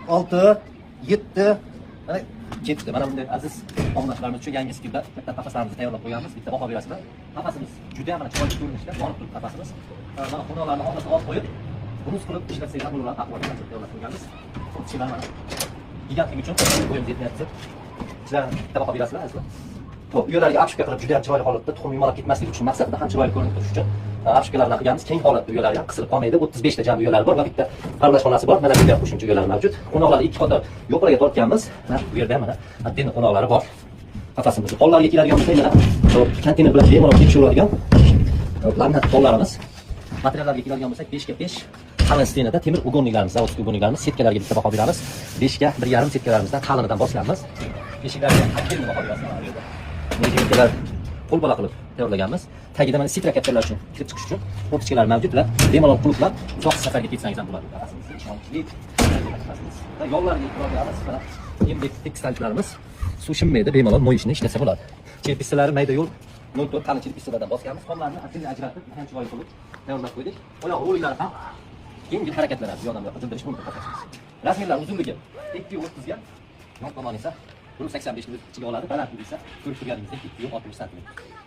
6, 7, mana ketdi. Mana bunday aziz obunachilarimiz uchun yangi stilda bitta qafaslarimizni tayyorlab qo'yganmiz. Bitta baho berasizlar. Qafasimiz juda ham chiroyli ko'rinishda, yonib turibdi qafasimiz. Mana xunolarni orqasiga olib qo'yib, brus qilib ishlatsak ham bo'laveradi. Aqvarga tayyorlab qo'yganmiz. Ichidan mana gigantlik uchun qo'yib yetmayapti. Sizlar bitta baho berasizlar azizlar. Bu uyalarga apshka qilib juda ham chiroyli holatda tuxum yumalab ketmasligi uchun maqsadda ham chiroyli ko'rinib turish uchun apshkalardan qilganmiz. Keng holatda uyalar ham qisilib qolmaydi. 35 ta jami uyalar bor va bitta parvarish xonasi bor. Mana bu yerda qo'shimcha uyalar mavjud. Qo'noqlarni ikki qator yo'qlarga tortganmiz. Mana bu yerda mana atdin qo'noqlari bor. Qafasimiz. Pollarga keladigan bo'lsa, mana konteyner bilan bemalol tekshiriladigan laminat pollarimiz. Materiallarga keladigan bo'lsak, 5 ga 5 qalin stenada temir ugonliklarimiz, zavodskiy ugonliklarimiz, setkalarga bitta baho beramiz. 5 ga 1,5 setkalarimizdan qalinidan boshlaymiz. Eshiklarga atdin baho beramiz. Bunga qo'l bola qilib tayyorlaganmiz. Tagida mana sitra kaptarlar uchun kirib chiqish uchun o'pkichkalar mavjud va bemalol qulflab uzoq safarga ketsangiz ham bo'ladi. Yo'llarga qo'yamiz. Mana endi tekstilchilarimiz suv shimmaydi, bemalol moyishni ishlasa bo'ladi. Cherpissalari mayda yo'l 04 qalin cherpissalardan bosganmiz. Xomlarni atdinga ajratib, ham chiroyli qilib tayyorlab qo'ydik. Oyoq ro'liklari ham yengil harakatlanadi, yordamga qildirish mumkin. Rasmiylar uzunligi 2.30 ga, yon tomoni esa 1.85 ni ichiga oladi. Balandligi esa ko'rib turganingizdek 2.60 sm.